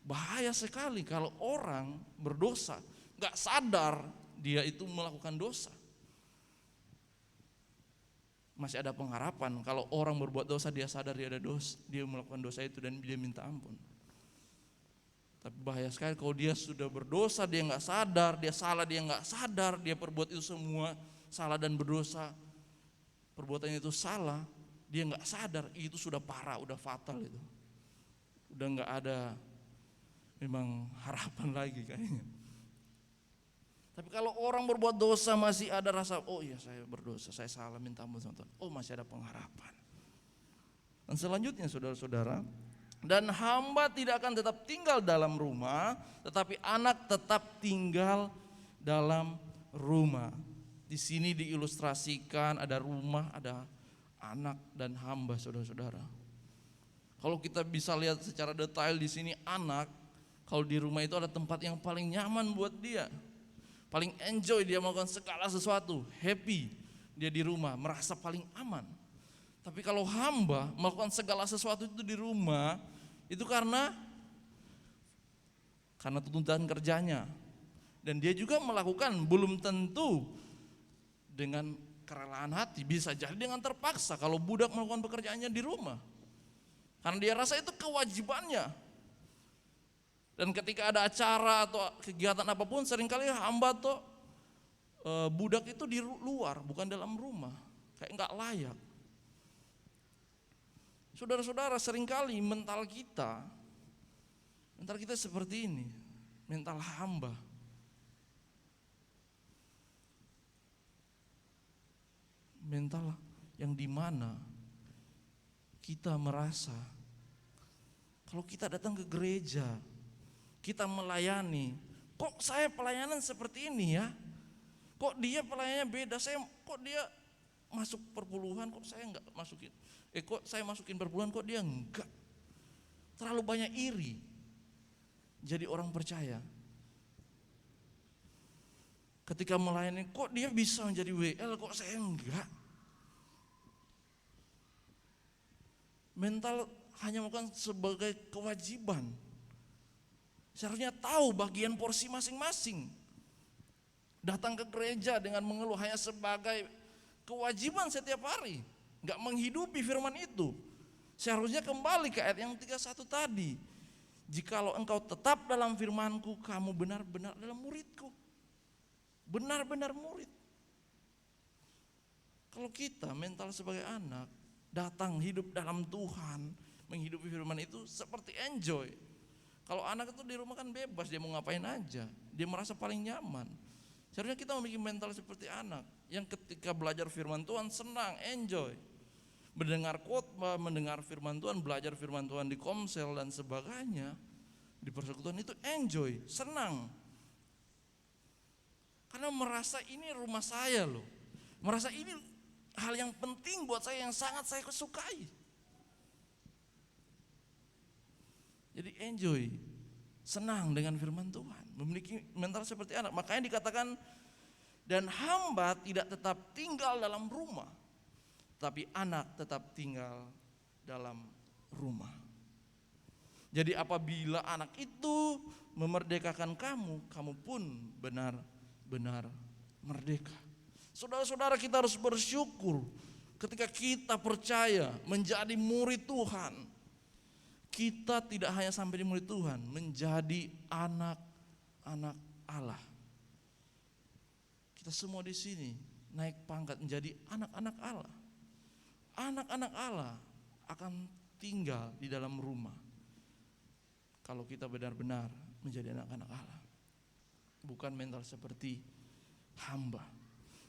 Bahaya sekali kalau orang berdosa gak sadar dia itu melakukan dosa. Masih ada pengharapan kalau orang berbuat dosa dia sadar dia ada dosa, dia melakukan dosa itu dan dia minta ampun. Tapi bahaya sekali kalau dia sudah berdosa dia nggak sadar, dia salah dia nggak sadar, dia perbuat itu semua salah dan berdosa, perbuatannya itu salah, dia nggak sadar, itu sudah parah, udah fatal itu, udah nggak ada memang harapan lagi kayaknya. Tapi kalau orang berbuat dosa masih ada rasa, oh iya saya berdosa, saya salah, minta ampun sama Tuhan. Oh masih ada pengharapan. Dan selanjutnya saudara-saudara, dan hamba tidak akan tetap tinggal dalam rumah, tetapi anak tetap tinggal dalam rumah. Di sini diilustrasikan ada rumah, ada anak dan hamba, saudara-saudara. Kalau kita bisa lihat secara detail di sini, anak kalau di rumah itu ada tempat yang paling nyaman buat dia, paling enjoy dia melakukan segala sesuatu, happy dia di rumah, merasa paling aman. Tapi kalau hamba melakukan segala sesuatu itu di rumah, itu karena tuntutan kerjanya. Dan dia juga melakukan belum tentu dengan kerelaan hati, bisa jadi dengan terpaksa kalau budak melakukan pekerjaannya di rumah. Karena dia rasa itu kewajibannya. Dan ketika ada acara atau kegiatan apapun, seringkali hamba atau budak itu di luar, bukan dalam rumah, kayak nggak layak. Saudara-saudara, seringkali mental kita seperti ini, mental hamba. Mental yang dimana kita merasa kalau kita datang ke gereja, kita melayani, kok saya pelayanan seperti ini ya? Kok dia pelayanannya beda? Kok dia masuk perpuluhan, kok saya enggak masukin? Kok saya masukin perpuluhan, kok dia enggak? Terlalu banyak iri. Jadi orang percaya, ketika melayani, kok dia bisa menjadi WL, kok saya enggak? Mental hanya bukan sebagai kewajiban. Seharusnya tahu bagian porsi masing-masing. Datang ke gereja dengan mengeluh hanya sebagai kewajiban setiap hari, enggak menghidupi firman itu. Seharusnya kembali ke ayat yang 31 tadi. Jikalau engkau tetap dalam firman-Ku, kamu benar-benar adalah murid-Ku. Benar-benar murid. Kalau kita mental sebagai anak, datang hidup dalam Tuhan, menghidupi firman itu seperti enjoy. Kalau anak itu di rumah kan bebas, dia mau ngapain aja, dia merasa paling nyaman. Seharusnya kita memiliki mental seperti anak yang ketika belajar firman Tuhan senang, enjoy. Mendengar khotbah, mendengar firman Tuhan, belajar firman Tuhan di komsel dan sebagainya, di persekutuan itu enjoy, senang. Karena merasa ini rumah saya loh, merasa ini hal yang penting buat saya, yang sangat saya sukai. Jadi enjoy, senang dengan firman Tuhan, memiliki mental seperti anak. Makanya dikatakan, dan hamba tidak tetap tinggal dalam rumah, tapi anak tetap tinggal dalam rumah. Jadi apabila anak itu memerdekakan kamu, kamu pun benar-benar merdeka. Saudara-saudara, kita harus bersyukur ketika kita percaya menjadi murid Tuhan. Kita tidak hanya sampai di murid Tuhan, menjadi anak-anak Allah. Kita semua di sini naik pangkat menjadi anak-anak Allah. Anak-anak Allah akan tinggal di dalam rumah kalau kita benar-benar menjadi anak-anak Allah, bukan mental seperti hamba.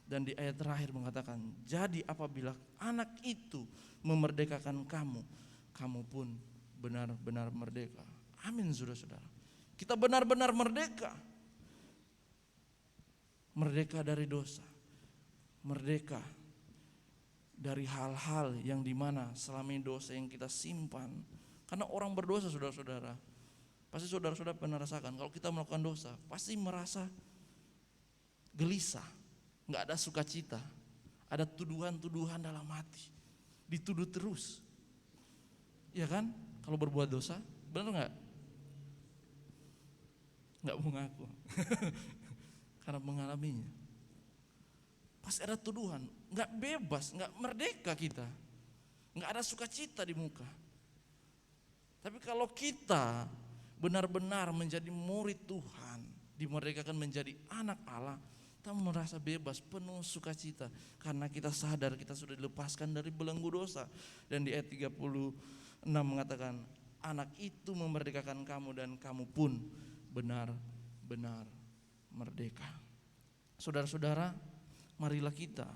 Dan di ayat terakhir mengatakan, jadi apabila anak itu memerdekakan kamu, kamu pun benar-benar merdeka. Amin, saudara-saudara. Kita benar-benar merdeka. Merdeka dari dosa, merdeka dari hal-hal yang dimana selama ini dosa yang kita simpan. Karena orang berdosa, saudara-saudara, pasti saudara-saudara pernah rasakan, kalau kita melakukan dosa pasti merasa gelisah, gak ada sukacita, ada tuduhan-tuduhan dalam hati, dituduh terus. Ya kan? Kalau berbuat dosa, benar gak? Gak mau ngaku karena mengalaminya. Pasti ada tuduhan, gak bebas, gak merdeka kita, gak ada sukacita di muka. Tapi kalau kita benar-benar menjadi murid Tuhan, dimerdekakan menjadi anak Allah, kita merasa bebas, penuh sukacita, karena kita sadar kita sudah dilepaskan dari belenggu dosa. Dan di ayat 36 mengatakan, anak itu memerdekakan kamu dan kamu pun benar-benar merdeka. Saudara-saudara, marilah kita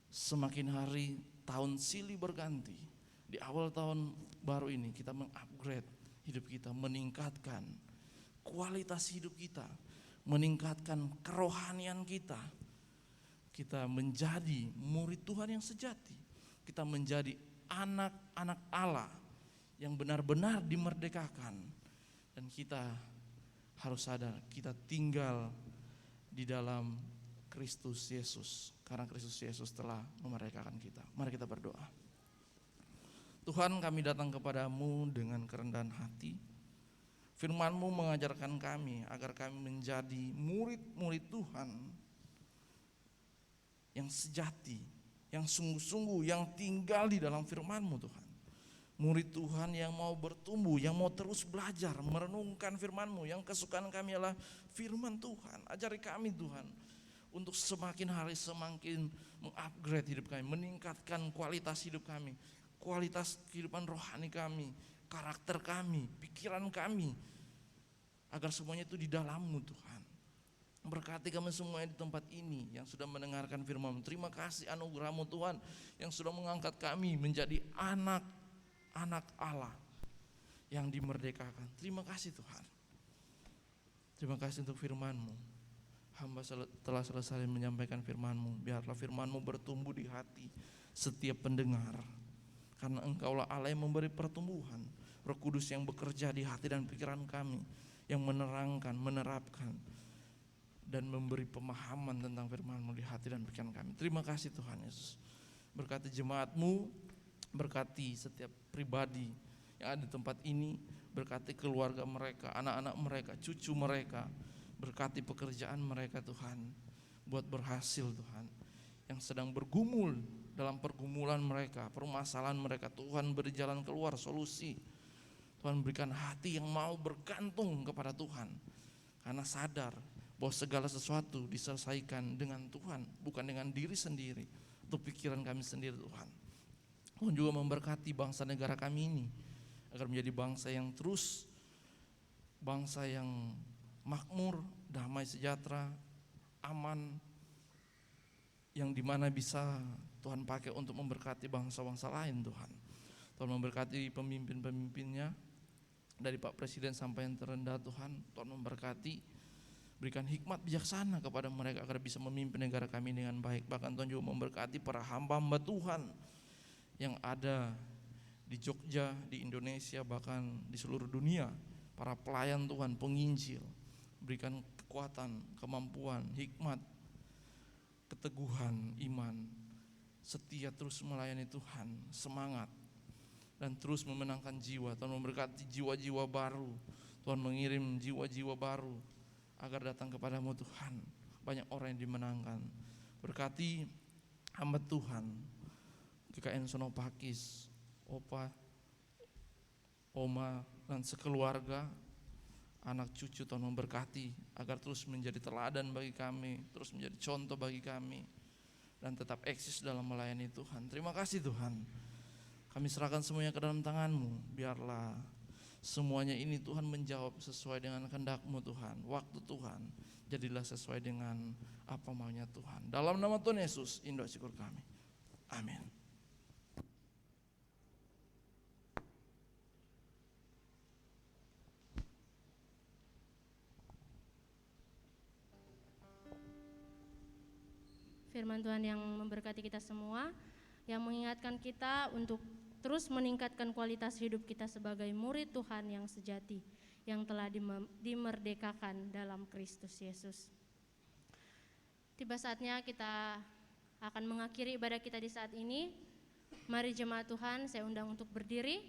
semakin hari tahun silih berganti, di awal tahun baru ini kita mengupgrade hidup kita, meningkatkan kualitas hidup kita, meningkatkan kerohanian kita. Kita menjadi murid Tuhan yang sejati, kita menjadi anak-anak Allah yang benar-benar dimerdekakan. Dan kita harus sadar kita tinggal di dalam Kristus Yesus, karena Kristus Yesus telah memerdekakan kita. Mari kita berdoa. Tuhan, kami datang kepadamu dengan kerendahan hati. Firman-Mu mengajarkan kami agar kami menjadi murid-murid Tuhan yang sejati, yang sungguh-sungguh, yang tinggal di dalam firman-Mu Tuhan. Murid Tuhan yang mau bertumbuh, yang mau terus belajar, merenungkan firman-Mu. Yang kesukaan kami adalah firman Tuhan. Ajari kami Tuhan untuk semakin hari semakin mengupgrade hidup kami, meningkatkan kualitas hidup kami, kualitas kehidupan rohani kami, karakter kami, pikiran kami, agar semuanya itu di dalam-Mu Tuhan. Berkati kami semuanya di tempat ini yang sudah mendengarkan firman-Mu. Terima kasih anugerah-Mu Tuhan yang sudah mengangkat kami menjadi anak Allah yang dimerdekakan. Terima kasih Tuhan. Terima kasih untuk firman-Mu. Hamba telah selesai menyampaikan firman-Mu. Biarlah firman-Mu bertumbuh di hati setiap pendengar, karena Engkaulah Allah yang memberi pertumbuhan. Roh Kudus yang bekerja di hati dan pikiran kami, yang menerangkan, menerapkan, dan memberi pemahaman tentang firman-Mu di hati dan pikiran kami. Terima kasih Tuhan Yesus. Berkati jemaat-Mu, berkati setiap pribadi yang ada di tempat ini, berkati keluarga mereka, anak-anak mereka, cucu mereka, berkati pekerjaan mereka Tuhan, buat berhasil Tuhan. Yang sedang bergumul dalam pergumulan mereka, permasalahan mereka, Tuhan beri jalan keluar, solusi. Tuhan berikan hati yang mau bergantung kepada Tuhan, karena sadar bahwa segala sesuatu diselesaikan dengan Tuhan, bukan dengan diri sendiri atau pikiran kami sendiri Tuhan. Tuhan juga memberkati bangsa negara kami ini agar menjadi bangsa yang terus, bangsa yang makmur, damai sejahtera, aman, yang dimana bisa Tuhan pakai untuk memberkati bangsa-bangsa lain Tuhan. Tuhan memberkati pemimpin-pemimpinnya, dari Pak Presiden sampai yang terendah Tuhan. Tuhan memberkati, berikan hikmat bijaksana kepada mereka agar bisa memimpin negara kami dengan baik. Bahkan Tuhan juga memberkati para hamba-hamba Tuhan yang ada di Jogja, di Indonesia, bahkan di seluruh dunia. Para pelayan Tuhan, penginjil, berikan kekuatan, kemampuan, hikmat, keteguhan, iman, setia terus melayani Tuhan, semangat, dan terus memenangkan jiwa. Tuhan memberkati jiwa-jiwa baru, Tuhan mengirim jiwa-jiwa baru agar datang kepadamu Tuhan. Banyak orang yang dimenangkan. Berkati hamba Tuhan GKN Sonopakis, Opa, Oma, dan sekeluarga, anak cucu. Tuhan memberkati agar terus menjadi teladan bagi kami, terus menjadi contoh bagi kami, dan tetap eksis dalam melayani Tuhan. Terima kasih Tuhan. Kami serahkan semuanya ke dalam tangan-Mu. Biarlah semuanya ini Tuhan menjawab sesuai dengan kehendak-Mu Tuhan. Waktu Tuhan jadilah sesuai dengan apa maunya Tuhan. Dalam nama Tuhan Yesus, indoa syukur kami. Amin. Firman Tuhan yang memberkati kita semua, yang mengingatkan kita untuk terus meningkatkan kualitas hidup kita sebagai murid Tuhan yang sejati, yang telah dimerdekakan dalam Kristus Yesus. Tiba saatnya kita akan mengakhiri ibadah kita di saat ini. Mari jemaat Tuhan, saya undang untuk berdiri.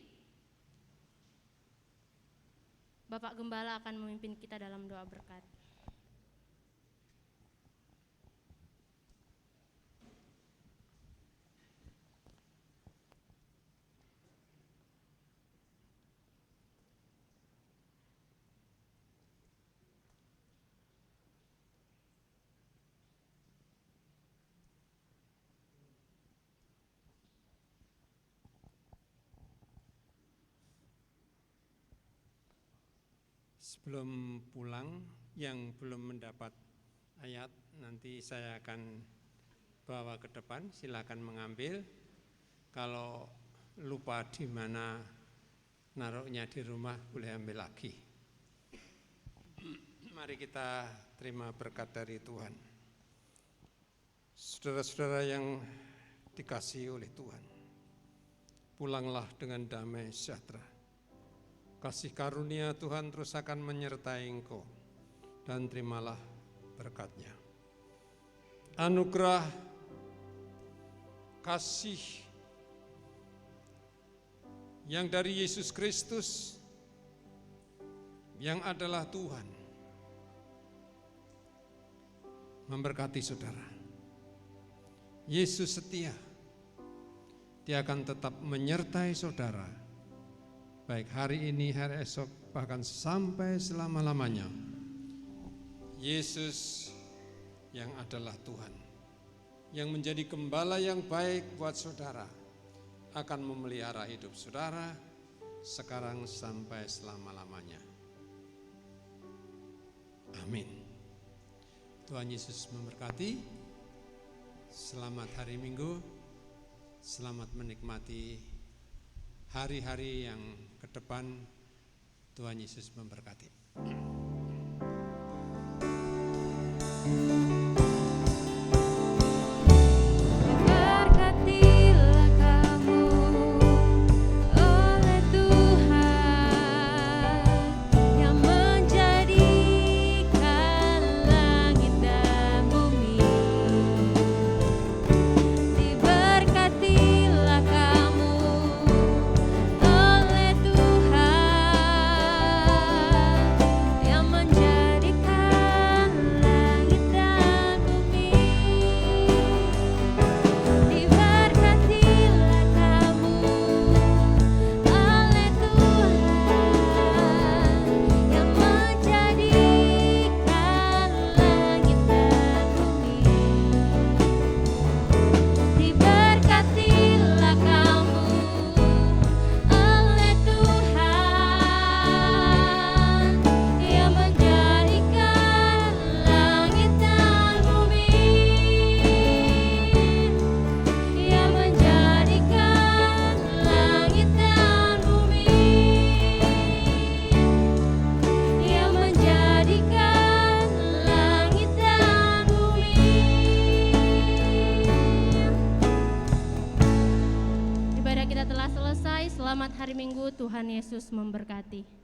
Bapak Gembala akan memimpin kita dalam doa berkat. Sebelum pulang, yang belum mendapat ayat nanti saya akan bawa ke depan, silakan mengambil. Kalau lupa di mana naruhnya di rumah, boleh ambil lagi. Mari kita terima berkat dari Tuhan. Saudara-saudara yang dikasihi oleh Tuhan, pulanglah dengan damai sejahtera. Kasih karunia Tuhan terus akan menyertai engkau, dan terimalah berkat-Nya. Anugerah kasih yang dari Yesus Kristus, yang adalah Tuhan, memberkati saudara. Yesus setia, Dia akan tetap menyertai saudara, baik hari ini, hari esok, bahkan sampai selama-lamanya. Yesus yang adalah Tuhan, yang menjadi gembala yang baik buat saudara, akan memelihara hidup saudara sekarang sampai selama-lamanya. Amin. Tuhan Yesus memberkati. Selamat hari Minggu, selamat menikmati hari-hari yang ke depan. Tuhan Yesus memberkati. Berkatilah kamu oleh Tuhan yang menjadikan langit dan bumi. Diberkatilah kamu oleh Tuhan yang menjadikan langit dan bumi. Diberkatilah kamu oleh Tuhan yang menjadikan langit dan bumi. Diberkatilah kamu oleh Tuhan yang menjadikan langit dan bumi. Yang menjadikan langit dan bumi. Yang menjadikan langit dan bumi. Ibadah kita telah selesai. Selamat hari Minggu, Tuhan Yesus memberkati.